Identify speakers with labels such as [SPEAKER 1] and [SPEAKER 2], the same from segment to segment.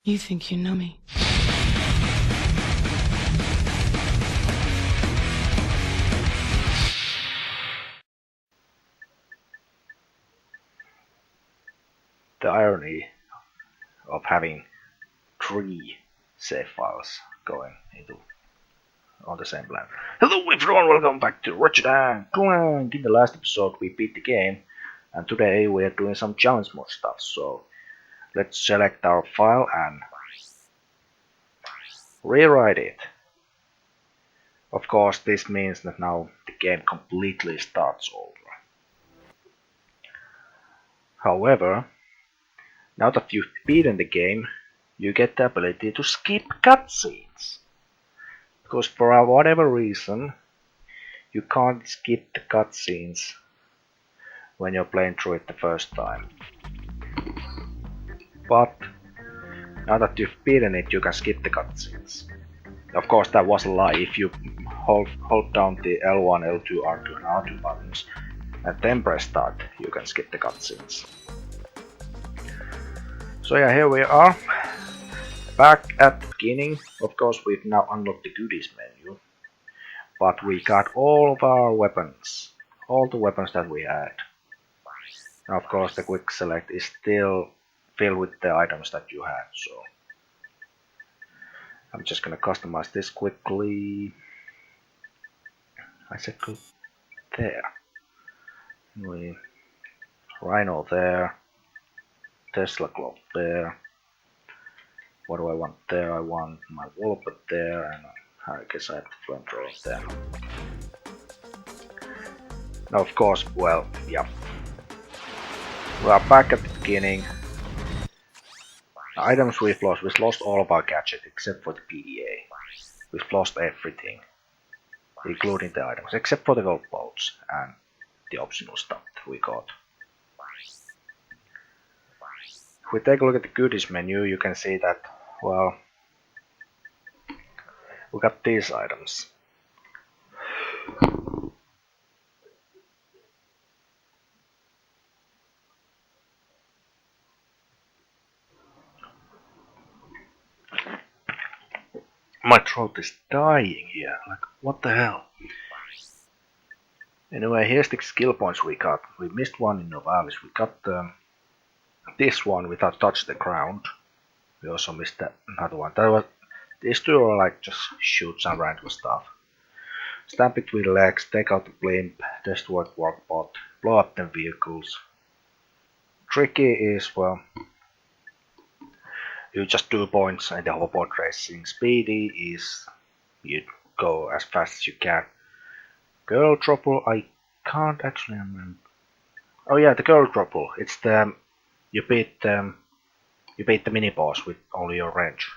[SPEAKER 1] You think you know me.
[SPEAKER 2] The irony of having 3 save files going into on the same plan. Hello everyone, welcome back to Ratchet Clank. In the last episode we beat the game, and today we are doing some challenge mode stuff. So let's select our file and rewrite it. Of course, this means that now the game completely starts over. However, now that you've beaten the game, you get the ability to skip cutscenes. Because for whatever reason, you can't skip the cutscenes when you're playing through it the first time. But now that you've beaten it, you can skip the cutscenes. Of course, that was a lie. If you hold down the L1, L2, R2 and R2 buttons and then press start, you can skip the cutscenes. So yeah, here we are. Back at the beginning. Of course, we've now unlocked the goodies menu. But we got all of our weapons. All the weapons that we had. Now, of course, the quick select is still filled with the items that you had, so I'm just gonna customize this quickly. I said go there. Rhino there. Tesla glove there. What do I want there? I want my wallpaper there, and I guess I have the flamethrower there. Now, of course, well, yeah. We are back at the beginning. The items we've lost all of our gadgets except for the PDA. We've lost everything, including the items, except for the gold bolts and the optional stuff that we got. If we take a look at the goodies menu, you can see that, well, we got these items. My throat is dying here, like what the hell? Anyway, here's the skill points we got. We missed one in Novalis. We got this one without touching the ground. We also missed another one. These two are like just shoot some random stuff. Stand between legs, take out the blimp, destroy the workbot, blow up them vehicles. Tricky is, well, you just 2 points in the hoverboard racing. Speedy is you go as fast as you can. Girl trouble, I can't actually remember. Oh yeah, the girl trouble. It's the you beat the mini boss with only your range.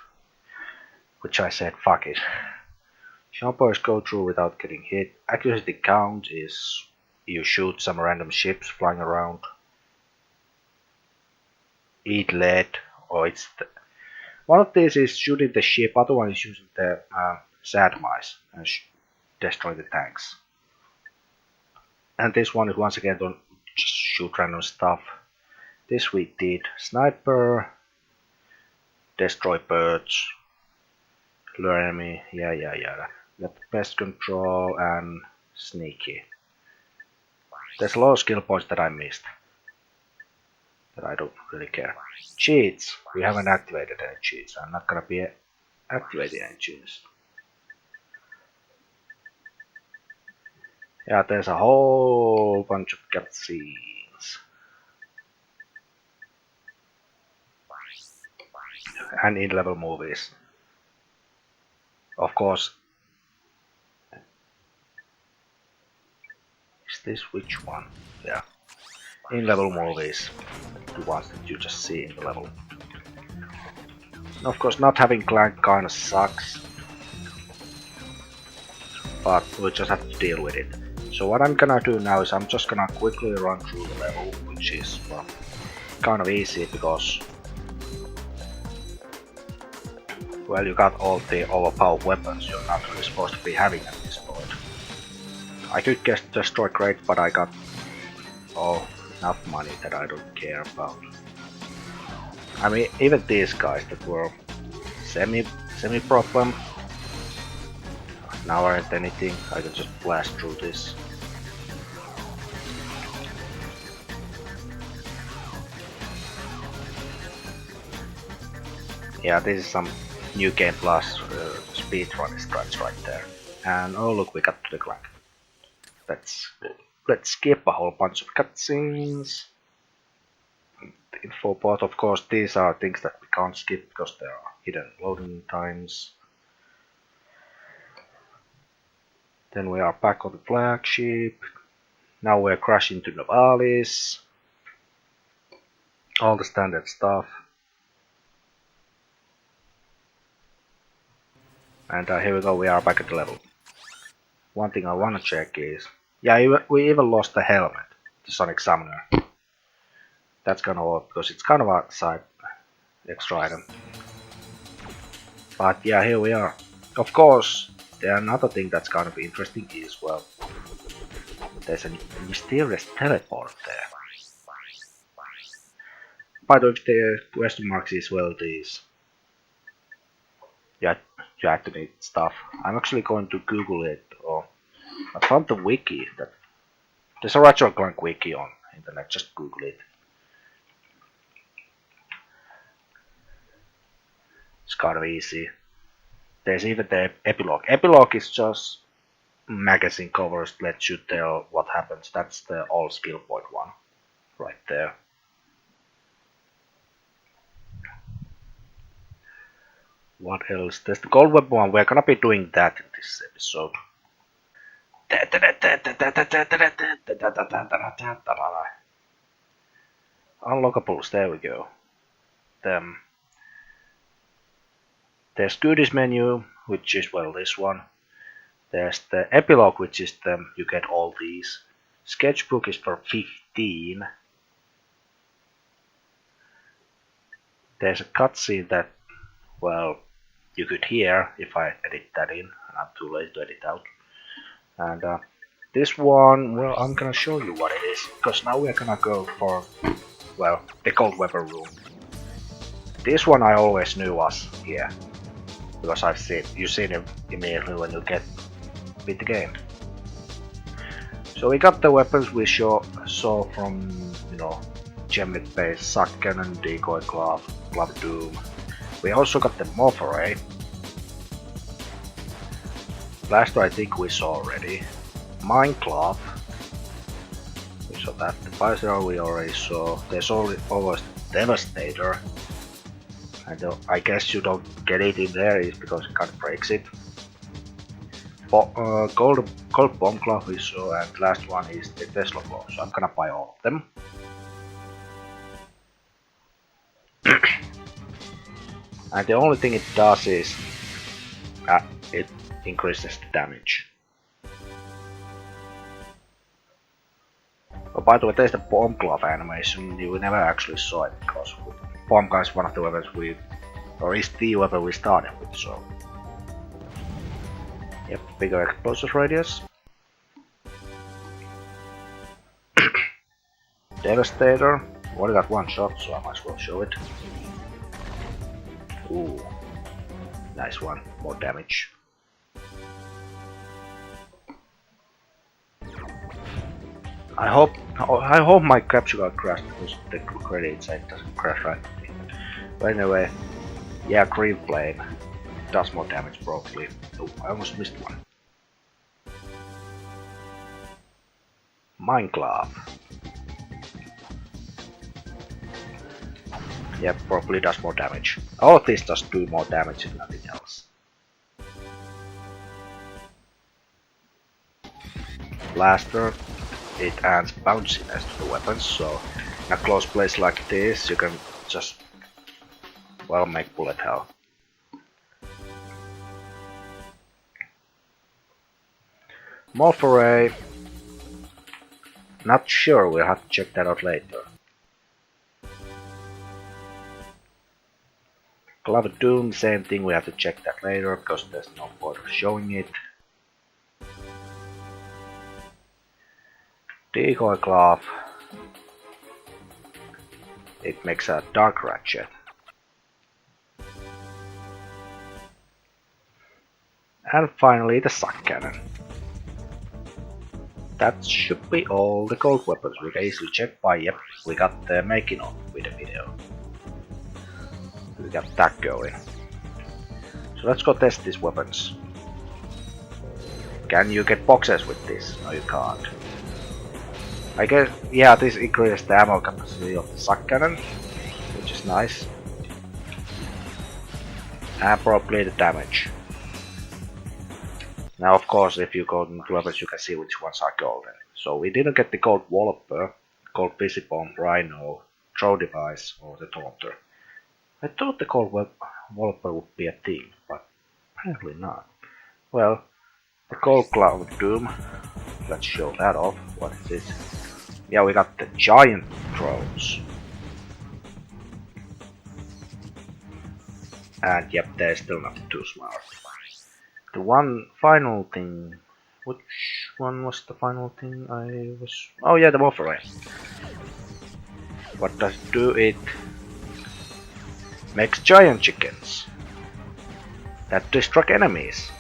[SPEAKER 2] Which I said fuck it. Jumpers go through without getting hit. Accuracy count is you shoot some random ships flying around. Eat lead, or it's one of these is shooting the ship, other one is using the sand mice and destroy the tanks. And this one is once again don't just shoot random stuff. This we did sniper, destroy birds, lure enemy, yeah. Got pest control and sneaky. There's a lot of skill points that I missed. That I don't really care. Cheats. We haven't activated any cheats. I'm not gonna be activating any cheats. Yeah, there's a whole bunch of cutscenes. And in-level movies. Of course. Is this which one? Yeah. In-level movies. The ones that you just see in the level. Of course, not having Clank kinda sucks. But we just have to deal with it. So what I'm gonna do now is I'm just gonna quickly run through the level, which is, well, kind of easy because, well, you got all the overpowered weapons you're not really supposed to be having at this point. I could get destroy crate, but I got enough money that I don't care about. I mean, even these guys that were semi problem now aren't anything. I can just blast through this. Yeah, this is some new game plus speedrun strats right there. And oh look, we got to the clank. Let's skip a whole bunch of cutscenes. Info part, of course, these are things that we can't skip because there are hidden loading times. Then we are back on the flagship. Now we're crashing to Novalis. All the standard stuff. And here we go, we are back at the level. One thing I wanna check is... yeah, we even lost the helmet, the Sonic Summoner. That's gonna work, because it's kind of a side extra item. But yeah, here we are. Of course, another thing that's gonna be interesting is, well, there's a mysterious teleport there. By the way, the question marks is, well, these... yeah, you activate stuff. I'm actually going to Google it, or I found the wiki that there's a Ratchet Clank wiki on internet, just Google it. It's kind of easy. There's even the epilogue. Epilogue is just magazine covers, lets you tell what happens. That's the all skill point one, right there. What else? There's the gold web one. We're gonna be doing that in this episode. Unlockables, there we go. There's goodies menu, which is, well, this one. There's the epilogue, which is you get all these. Sketchbook is for 15. There's a cutscene that, well, you could hear if I edit that in. I'm too late to edit out. And this one, well, I'm gonna show you what it is, because now we're gonna go for, well, the cold weapon room. This one I always knew was here, because you've seen it immediately when you beat the game. So we got the weapons we saw from, Gemlet base, Suck Cannon, Decoy Glove, Glove Doom. We also got the Morph Array. Blaster I think we saw already. Mine Glove. We saw that. The Visor we already saw. There's always Devastator. And I guess you don't get it in there is because it kind of breaks it. Gold Bomb Glove we saw, and last one is the Tesla Claw, so I'm gonna buy all of them. And the only thing it does is it increases the damage. Oh, by the way, there's the Bomb Glove animation. You never actually saw it because Bomb Glove is one of the weapons is the weapon we started with, so. Yep, bigger explosive radius. Devastator. Only got one shot, so I might as well show it. Ooh, nice one. More damage. I hope my capture card crashed because the credit side doesn't crash right. But anyway, yeah, Green Flame does more damage probably. Oh, I almost missed one. Mine Glove. Yeah, probably does more damage. All of these just do more damage if nothing else. Blaster. It adds bounciness to the weapons, so in a close place like this you can just, well, make bullet hell. Morph Array. Not sure, we'll have to check that out later. Glove of Doom, same thing, we have to check that later because there's no point of showing it. Decoy Glove. It makes a Dark Ratchet. And finally the suck cannon. That should be all the gold weapons. We can easily check by, yep, we got the making of with the video. We got that going. So let's go test these weapons. Can you get boxes with this? No, you can't. I guess, yeah, this increases the ammo capacity of the suck cannon, which is nice. And probably the damage. Now, of course, if you go into weapons, you can see which ones are golden. So we didn't get the gold walloper, gold visibomb, rhino, throw device, or the taunter. I thought the gold walloper would be a thing, but apparently not. Well, the gold cloud doom. Let's show that off. What is this? Yeah, we got the giant drones. And yep, they're still not too smart. The one final thing. Which one was the final thing I was... Oh yeah, the Wolverine. What does it do? It makes giant chickens that destruct enemies.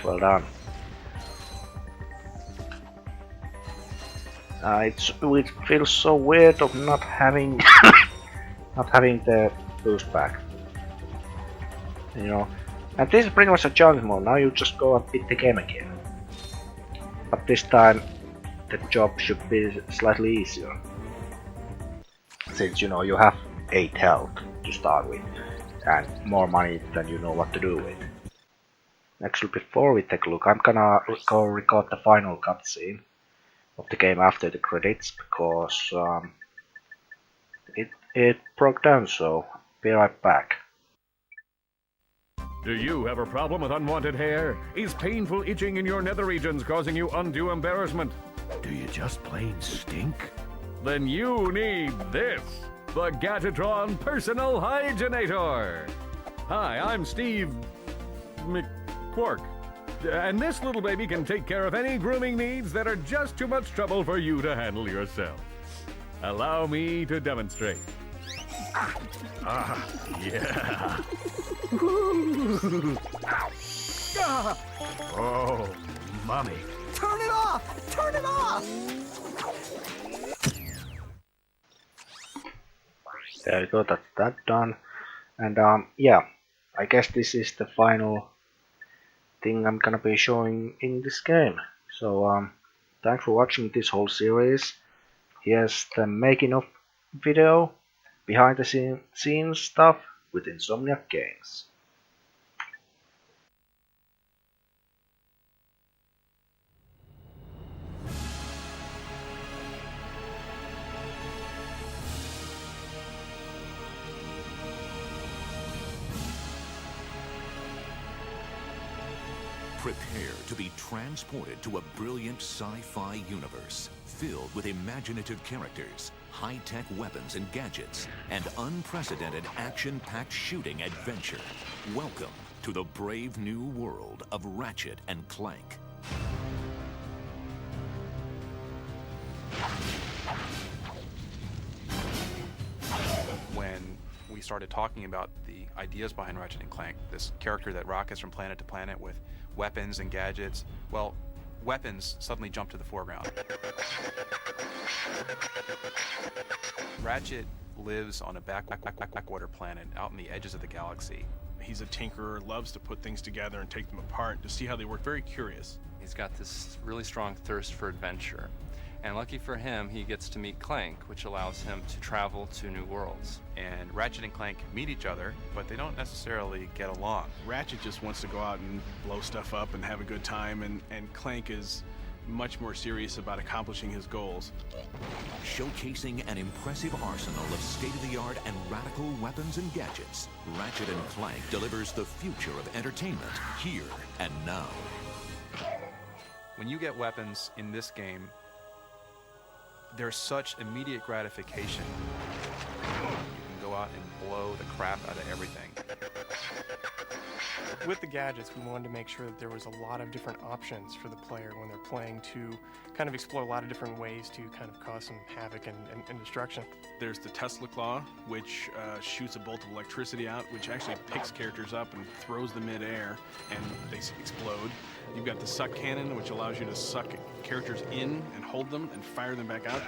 [SPEAKER 2] Well done. It feels so weird of not having the boost back. You know. And this is pretty much a challenge mode. Now you just go and beat the game again. But this time the job should be slightly easier. Since you know you have 8 health to start with and more money than you know what to do with. Actually, before we take a look, I'm gonna go record the final cutscene of the game after the credits because it broke down, so be right back.
[SPEAKER 1] Do you have a problem with unwanted hair? Is painful itching in your nether regions causing you undue embarrassment? Do you just plain stink? Then you need this, the Gadgetron Personal Hygienator. Hi, I'm Steve McQuark, and this little baby can take care of any grooming needs that are just too much trouble for you to handle yourself. Allow me to demonstrate. Yeah. Oh, mommy.
[SPEAKER 3] Turn it off! Turn it off!
[SPEAKER 2] There you go, that's that done. And yeah, I guess this is the final thing I'm gonna be showing in this game. So thanks for watching this whole series. Here's the making of video, behind the scenes stuff with Insomniac Games.
[SPEAKER 4] Prepare to be transported to a brilliant sci-fi universe filled with imaginative characters, high-tech weapons and gadgets, and unprecedented action-packed shooting adventure. Welcome to the brave new world of Ratchet and Clank.
[SPEAKER 5] When we started talking about the ideas behind Ratchet and Clank, this character that rockets from planet to planet with weapons and gadgets, well, weapons suddenly jumped to the foreground. Ratchet lives on a backwater planet out in the edges of the galaxy.
[SPEAKER 6] He's a tinkerer, loves to put things together and take them apart to see how they work. Very curious.
[SPEAKER 7] He's got this really strong thirst for adventure. And lucky for him, he gets to meet Clank, which allows him to travel to new worlds.
[SPEAKER 5] And Ratchet and Clank meet each other, but they don't necessarily get along.
[SPEAKER 6] Ratchet just wants to go out and blow stuff up and have a good time, and Clank is much more serious about accomplishing his goals.
[SPEAKER 4] Showcasing an impressive arsenal of state-of-the-art and radical weapons and gadgets, Ratchet and Clank delivers the future of entertainment here and now.
[SPEAKER 5] When you get weapons in this game, there's such immediate gratification. You can go out and blow the crap out of everything.
[SPEAKER 8] With the gadgets, we wanted to make sure that there was a lot of different options for the player when they're playing to kind of explore a lot of different ways to kind of cause some havoc and destruction.
[SPEAKER 6] There's the Tesla Claw, which shoots a bolt of electricity out, which actually picks characters up and throws them mid-air, and they explode. You've got the Suck Cannon, which allows you to suck characters in and hold them and fire them back out.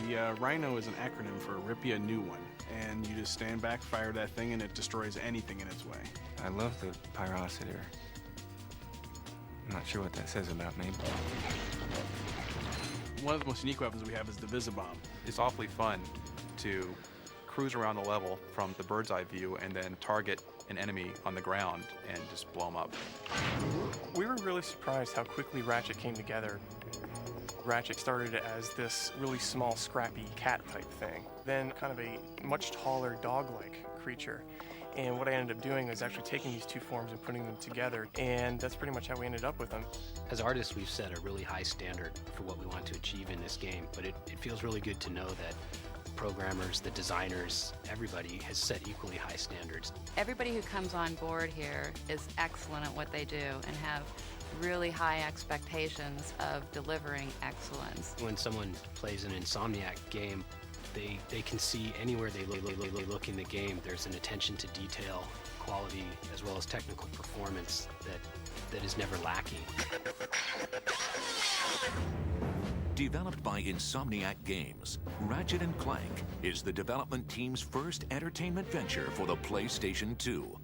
[SPEAKER 6] The Rhino is an acronym for Rip Ya a New One, and you just stand back, fire that thing, and it destroys anything in its way.
[SPEAKER 9] I love the Pyrocitor. I'm not sure what that says about me.
[SPEAKER 6] One of the most unique weapons we have is the Visibomb.
[SPEAKER 5] It's awfully fun to cruise around the level from the bird's eye view and then target an enemy on the ground and just blow them up.
[SPEAKER 8] We were really surprised how quickly Ratchet came together. Ratchet started as this really small, scrappy cat-type thing, then kind of a much taller dog-like creature. And what I ended up doing was actually taking these two forms and putting them together, and that's pretty much how we ended up with them.
[SPEAKER 10] As artists, we've set a really high standard for what we want to achieve in this game, but it feels really good to know that the programmers, the designers, everybody has set equally high standards.
[SPEAKER 11] Everybody who comes on board here is excellent at what they do and have really high expectations of delivering excellence.
[SPEAKER 10] When someone plays an Insomniac game, they can see anywhere they look in the game, there's an attention to detail, quality, as well as technical performance that is never lacking.
[SPEAKER 4] Developed by Insomniac Games, Ratchet & Clank is the development team's first entertainment venture for the PlayStation 2.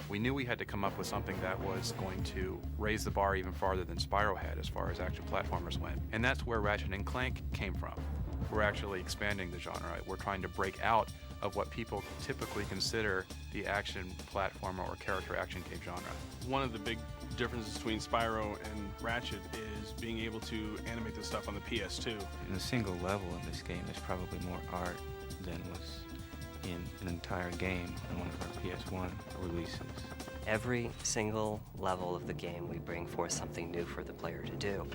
[SPEAKER 5] We knew we had to come up with something that was going to raise the bar even farther than Spyro had as far as action platformers went. And that's where Ratchet & Clank came from. We're actually expanding the genre. We're trying to break out of what people typically consider the action platformer or character action game genre.
[SPEAKER 6] One of the big differences between Spyro and Ratchet is being able to animate this stuff on the PS2.
[SPEAKER 9] In a single level of this game, there's probably more art than was in an entire game on one of our PS1 releases.
[SPEAKER 12] Every single level of the game, we bring forth something new for the player to do.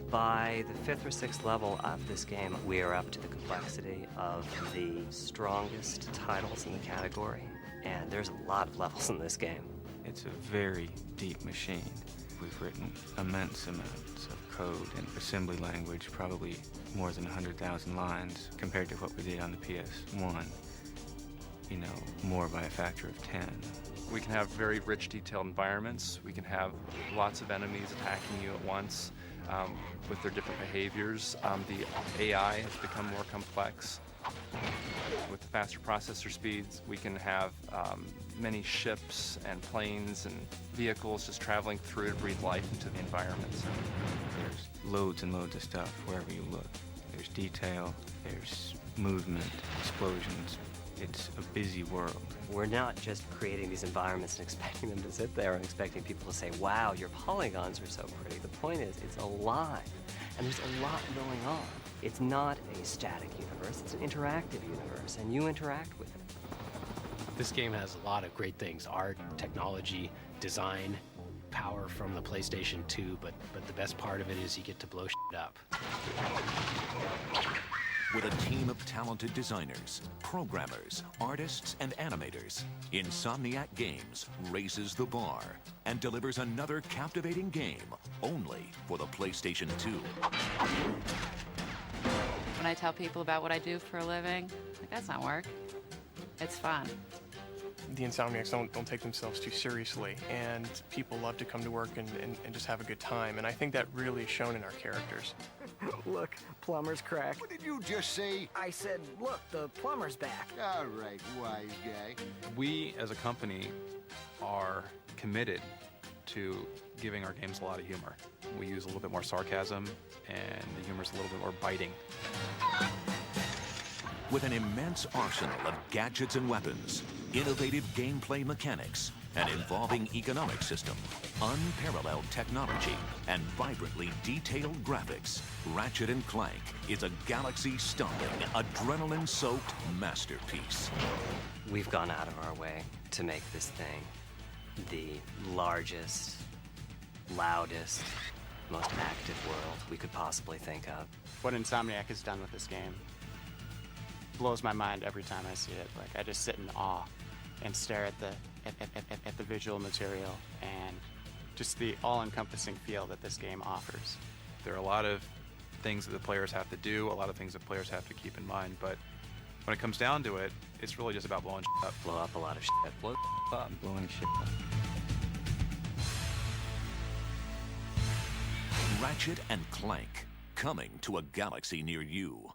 [SPEAKER 12] By the 5th or 6th level of this game, we are up to the complexity of the strongest titles in the category, and there's a lot of levels in this game.
[SPEAKER 9] It's a very deep machine. We've written immense amounts of code and assembly language, probably more than 100,000 lines compared to what we did on the PS1. You know, more by a factor of 10.
[SPEAKER 7] We can have very rich, detailed environments. We can have lots of enemies attacking you at once with their different behaviors. The AI has become more complex. With the faster processor speeds, we can have many ships and planes and vehicles just traveling through to breathe life into the environments.
[SPEAKER 9] There's loads and loads of stuff wherever you look. There's detail, there's movement, explosions. It's a busy world.
[SPEAKER 12] We're not just creating these environments and expecting them to sit there and expecting people to say, wow, your polygons are so pretty. The point is, it's alive, and there's a lot going on. It's not a static universe, it's an interactive universe, and you interact with it.
[SPEAKER 10] This game has a lot of great things: art, technology, design, power from the PlayStation 2, but the best part of it is you get to blow shit up.
[SPEAKER 4] With a team of talented designers, programmers, artists, and animators, Insomniac Games raises the bar and delivers another captivating game only for the PlayStation 2.
[SPEAKER 11] When I tell people about what I do for a living, like, that's not work. It's fun.
[SPEAKER 8] The Insomniacs don't take themselves too seriously, and people love to come to work and just have a good time, and I think that really is shown in our characters.
[SPEAKER 3] Look, plumber's cracked.
[SPEAKER 13] What did you just say?
[SPEAKER 3] I said, look, the plumber's back.
[SPEAKER 13] All right, wise guy.
[SPEAKER 5] We, as a company, are committed to giving our games a lot of humor. We use a little bit more sarcasm, and the humor's a little bit more biting.
[SPEAKER 4] With an immense arsenal of gadgets and weapons, innovative gameplay mechanics, an evolving economic system, unparalleled technology, and vibrantly detailed graphics, Ratchet & Clank is a galaxy-stomping, adrenaline-soaked masterpiece.
[SPEAKER 12] We've gone out of our way to make this thing the largest, loudest, most active world we could possibly think of.
[SPEAKER 14] What Insomniac has done with this game blows my mind every time I see it. Like, I just sit in awe and stare at the visual material and just the all-encompassing feel that this game offers.
[SPEAKER 5] There are a lot of things that the players have to do, a lot of things that players have to keep in mind, but when it comes down to it, it's really just about blowing shit up.
[SPEAKER 12] Blow up a lot of shit.
[SPEAKER 9] Blow up, blowing shit up.
[SPEAKER 4] Ratchet and Clank, coming to a galaxy near you.